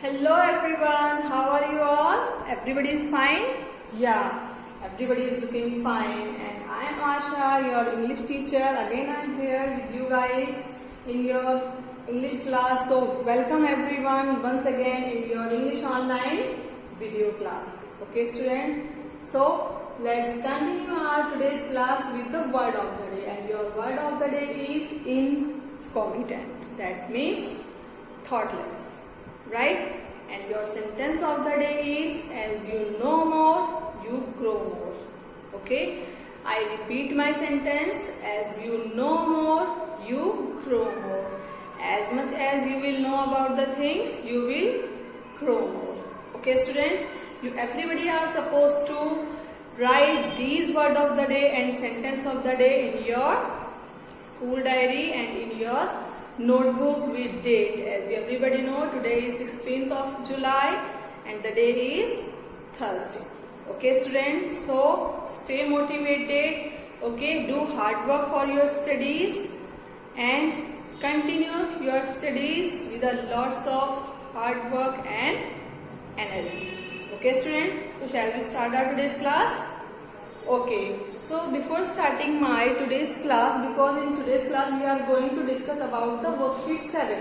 Hello everyone, how are you all? Everybody is fine? Yeah, everybody is looking fine. And I am Asha, your English teacher. Again I am here with you guys in your English class. So welcome everyone once again in your English online video class. Okay student? So let's continue our today's class with the word of the day. And your word of the day is incompetent. That means thoughtless. Right? And your sentence of the day is, as you know more, you grow more. Okay? I repeat my sentence, as you know more, you grow more. As much as you will know about the things, you will grow more. Okay students? You everybody are supposed to write these word of the day and sentence of the day in your school diary and in your notebook with date. As everybody know, today is 16th of July and the day is Thursday. Okay students, so stay motivated. Okay, do hard work for your studies and continue your studies with a lots of hard work and energy. Okay students, so shall we start our today's class? Okay, so before starting my today's class, because in today's class we are going to discuss about the worksheet 7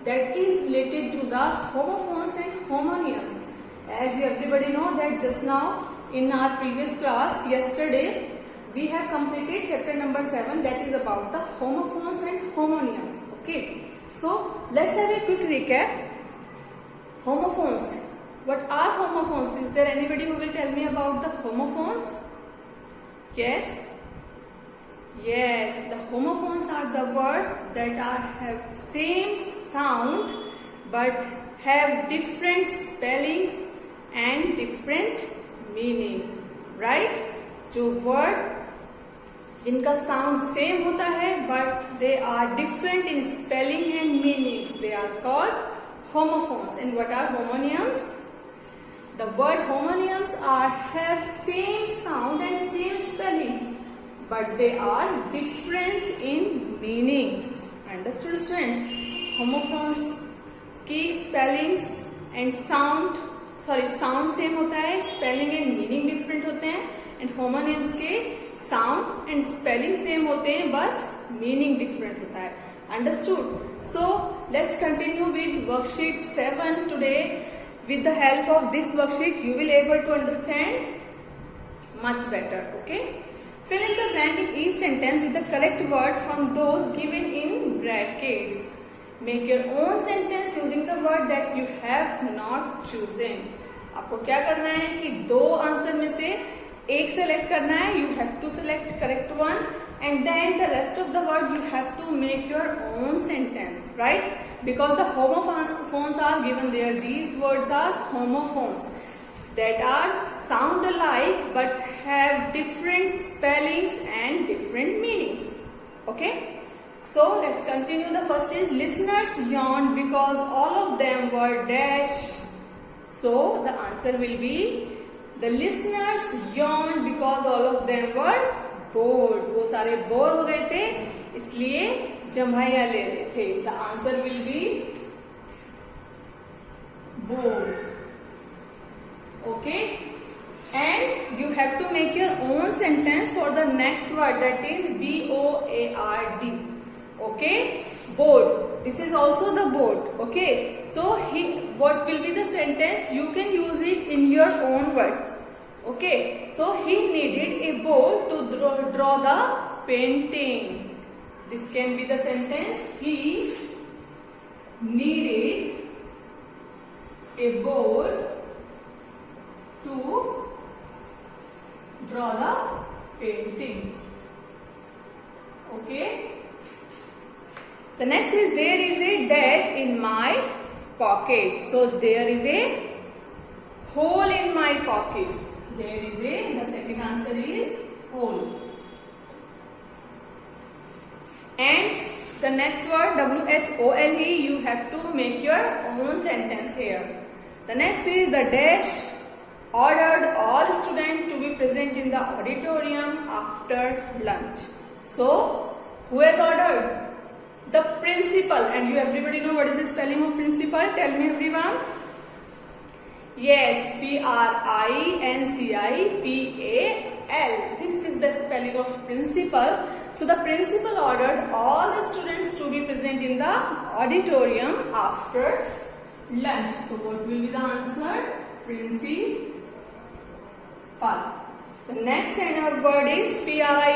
that is related to the homophones and homonyms. As you everybody know that just now in our previous class yesterday we have completed chapter number 7 that is about the homophones and homonyms. Okay, so let's have a quick recap. Homophones. What are homophones? Is there anybody who will tell me about the homophones? Yes, the homophones are the words that have same sound but have different spellings and different meaning, right? जो word जिनका sound same होता है but they are different in spelling and meanings, they are called homophones. And what are homonyms? The word homonyms have same sound and same spelling, but they are different in meanings. Understood students? Homophones की spellings and sound same होता है, spelling and meaning different होते हैं, and homonyms के sound and spelling same होते हैं but meaning different होता है. Understood? So let's continue with worksheet 7 today. With the help of this worksheet, you will able to understand much better. Okay? Fill in the blank in each sentence with the correct word from those given in brackets. Make your own sentence using the word that you have not chosen. आपको क्या करना है कि दो answer में से एक select करना है. You have to select correct one, and then the rest of the word you have to make your own sentence, right? Because the homophones are given there. These words are homophones that are sound alike but have different spellings and different meanings. Okay? So let's continue. The first is listeners yawned because all of them were dash. So the answer will be the listeners yawned because all of them were bored. वो सारे bore हो गए थे इसलिए जम्हाइयां ले रहे थे. The answer will be bored. Okay, and you have to make your own sentence for the next word, that is B-O-A-R-D. Okay, board. This is also the board. Okay, so what will be the sentence? You can use it in your own words. Okay, so he needed a board to draw the painting. This can be the sentence. He needed a board to draw the painting. Okay. The next is there is a dash in my pocket. So there is a hole in my pocket. The second answer is hole. And the next word W-H-O-L-E, you have to make your own sentence here. The next is the dash ordered all students to be present in the auditorium after lunch. So who has ordered? The principal. And you everybody know what is the spelling of principal? Tell me everyone. Yes, Principal. This is the spelling of principal. So the principal ordered all the students to be present in the auditorium after lunch. So what will be the answer? Principal. The next word is Principle.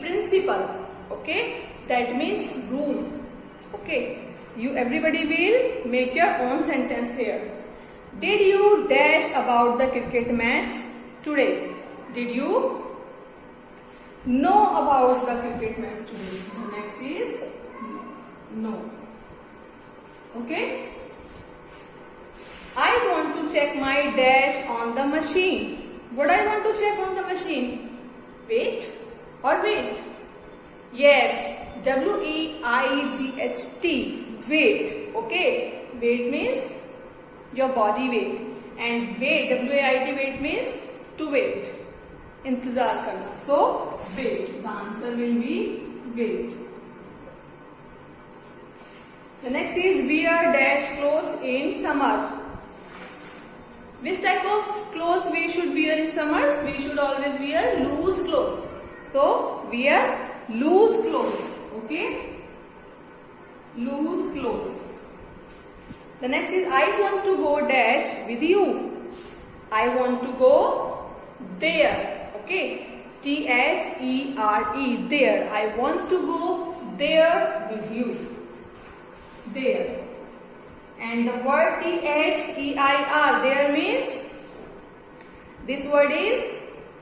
Principal. Okay, that means rules. Okay, everybody will make your own sentence here. Did you dash about the cricket match today? Did you know about the cricket match today? The next is no. Okay. I want to check my dash on the machine. What I want to check on the machine? Weight or weight? Yes, WEIGHT, weight. Okay, weight means your body weight, and weight, WAIT, weight means to wait, इंतजार करना. So wait, the answer will be wait. The next is wear dash clothes in summer. Which type of clothes we should wear in summers? We should always wear loose clothes. So wear loose clothes. Okay, loose clothes. The next is I want to go dash with you. I want to go there. Okay, THERE, there. I want to go there with you. There. And the word THEIR, there means, this word is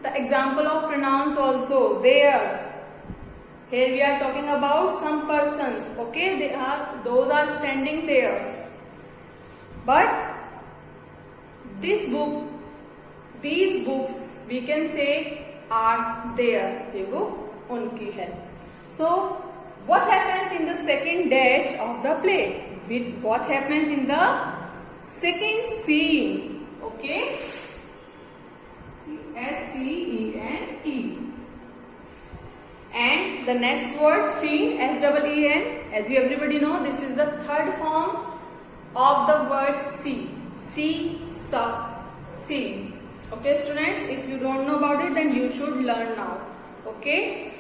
the example of pronouns also. There. Here we are talking about some persons. Okay, those are standing there. But these books we can say are there. ये वो उनकी है. So what happens in the second dash of the play? With what happens in the second scene? Okay, SCENE. And the next word scene, SEEN. As you everybody know, this is the third form of the word see. Scene. Okay, students, if you don't know about it, then you should learn now. Okay.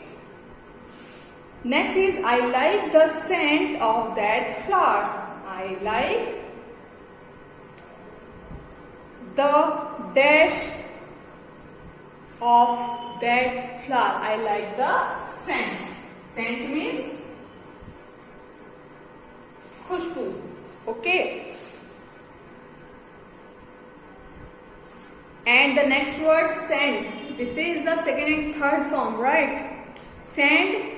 Next is I like the scent of that flower. I like the dash of that flower. I like the scent. Scent means khushboo. Okay. And the next word scent. This is the second and third form, right? Send.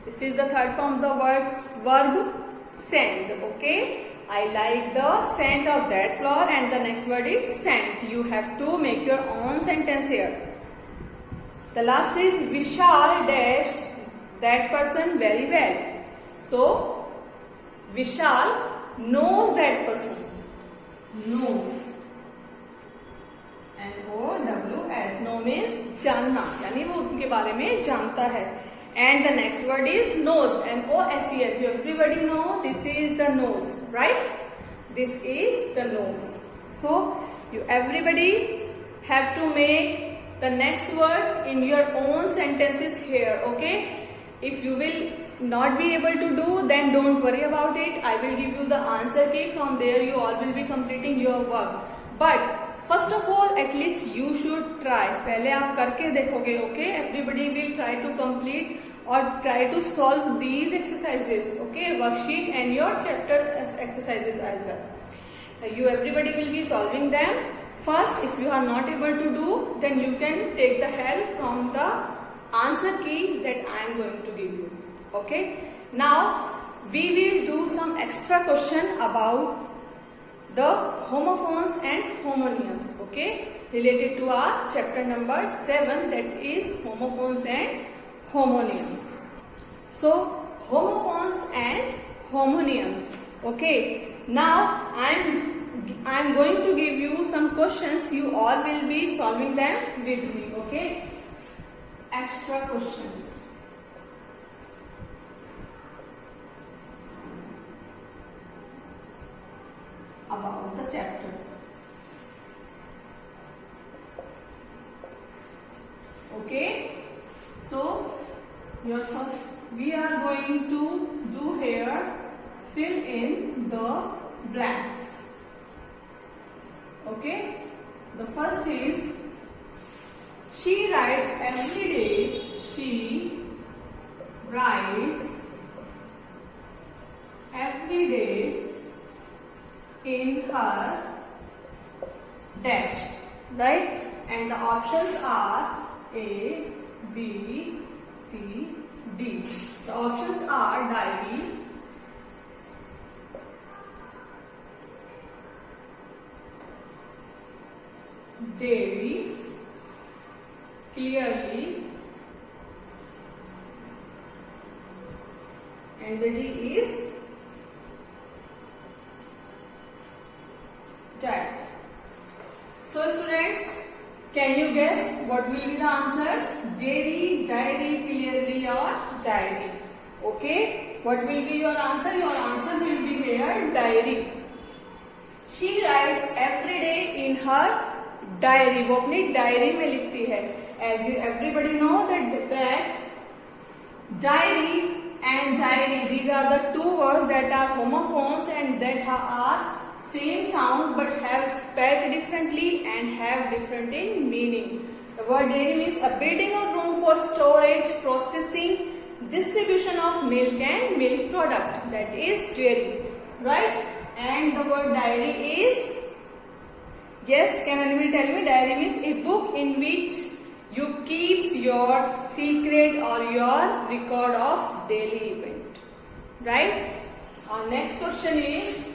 This is the third form of the verb send. Okay, I like the scent of that flower, and the next word is scent. You have to make your own sentence here. The last is Vishal dash that person very well. So Vishal knows that person. Knows. NOWS. Know means जानना, यानी वो उनके बारे में जानता है. And the next word is nose. NOSES. You everybody know this is the nose, right? This is the nose. So you everybody have to make the next word in your own sentences here. Okay? If you will not be able to do, then don't worry about it. I will give you the answer key. From there you all will be completing your work. But first of all, at least you should try. पहले आप करके देखोगे. Okay, everybody will try to complete or try to solve these exercises. Okay, worksheet and your chapter exercises as well. You everybody will be solving them. First, if you are not able to do, then you can take the help from the answer key that I am going to give you. Okay. Now we will do some extra question about the homophones and homonyms, okay, related to our chapter number 7, that is homophones and homonyms. So homophones and homonyms. Okay, now I'm going to give you some questions. You all will be solving them with me. Okay, extra questions. about the chapter. Okay, so your first we are going to do here fill in the blanks. Okay, the first is she writes every day. She writes every day in her dash, right? And the options are A, B, C, D. The options are diary, dairy, clearly, and the D is diary. So students, can you guess what will be the answers? Dairy, diary, clearly or diary. Okay, what will be your answer? Your answer will be here diary. She writes every day in her diary. वो अपनी diary में लिखती है. As everybody know that diary and diary, these are the two words that are homophones and that are same sound but have spelled differently and have different in meaning. The word dairy means a building or room for storage, processing, distribution of milk and milk product. That is dairy, right? And the word diary is, yes, can anybody tell me? Diary means a book in which you keeps your secret or your record of daily event, right? Our next question is,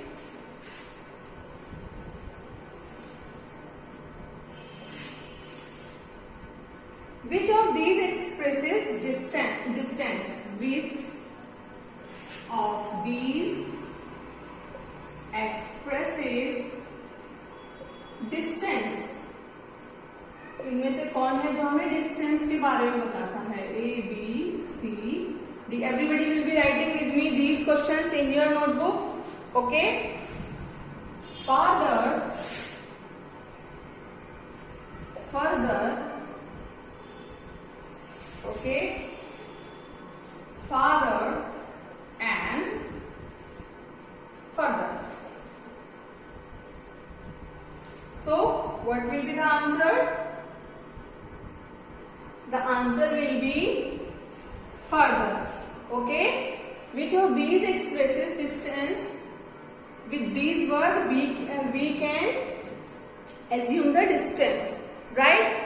which of these expresses distance? Which of these expresses distance? इनमें से कौन है जो हमें distance के बारे में बताता है? A, B, C, D. Everybody will be writing with me these questions in your notebook. Okay. Further, okay, farther and further. So, what will be the answer? The answer will be further. Okay. Which of these expresses distance? With these words, we can assume the distance, right?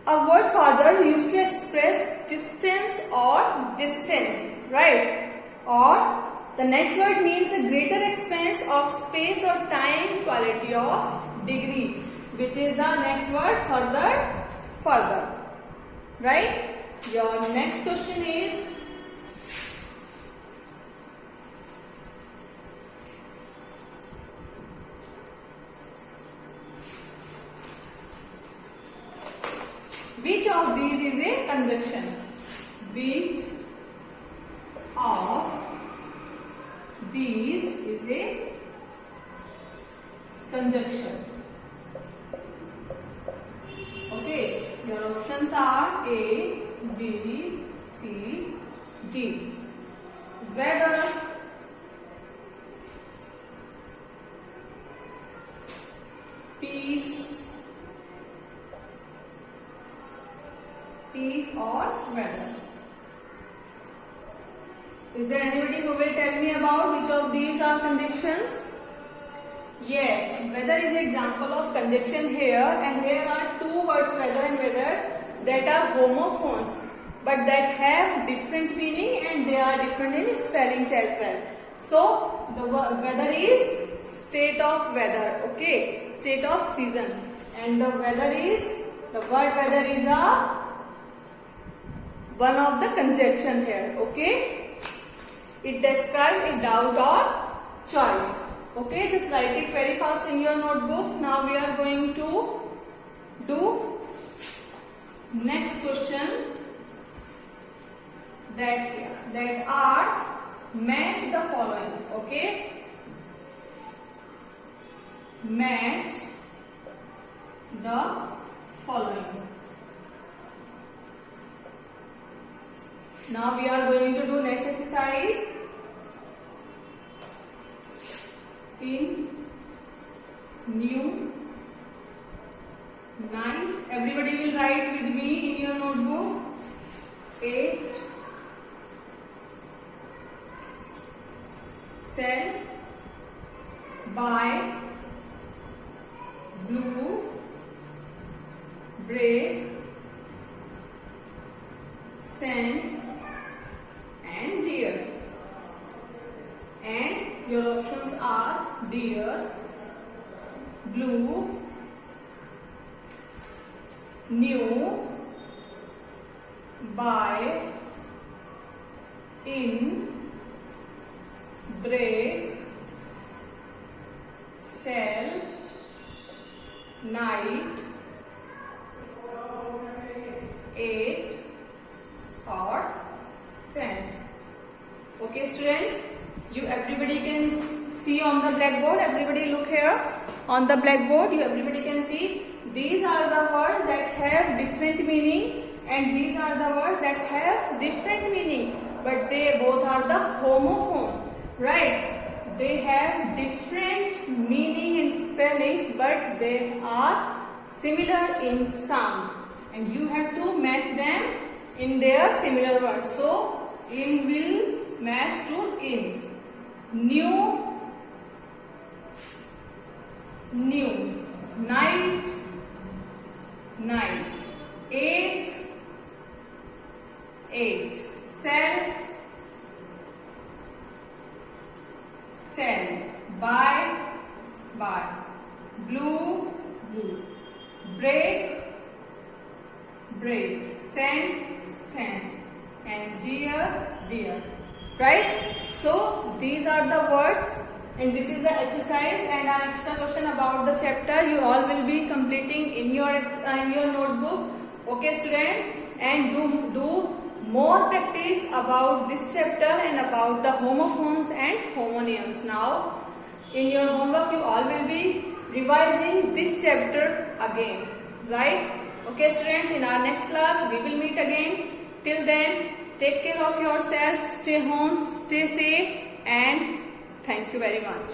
A word further used to express distance or distance, right? Or the next word means a greater expanse of space or time, quality of degree, which is the next word further, right? Your next question is, which of these is a conjunction? Which of these is a conjunction? Okay, your options are A, B, C, D. Whether, peace or weather. Is there anybody who will tell me about which of these are conjunctions? Yes, weather is an example of conjunction here, and here are two words, weather and weather, that are homophones but that have different meaning and they are different in spellings as well. So the weather is state of weather, okay, state of season, and the weather is, the word weather is a one of the conjunction here, okay. It describes a doubt or choice. Okay, just write it very fast in your notebook. Now we are going to do next question, that are match the following. Okay, match the following. Now we are going to do next exercise. In new night, everybody will write with me in your notebook. 8 sell, buy, blue, break, send and dear. And your options are dear, blue, new, buy, in, break, sell, night, 8 or send. Okay students, you everybody can see on the blackboard. Everybody look here on the blackboard. You everybody can see these are the words that have different meaning and these are the words that have different meaning, but they both are the homophone, right? They have different meaning and spellings, but they are similar in sound and you have to match them in their similar words. So in will match to in. New, new, night, night, 8, 8, sell, sell, buy, buy, blue, blue, break, break, send, send and dear, dear, right? So these are the words and this is the exercise and an extra question about the chapter you all will be completing in your notebook. Okay students, and do more practice about this chapter and about the homophones and homonyms. Now in your homework you all will be revising this chapter again, right? Okay students, in our next class we will meet again. Till then, take care of yourself, stay home, stay safe and thank you very much.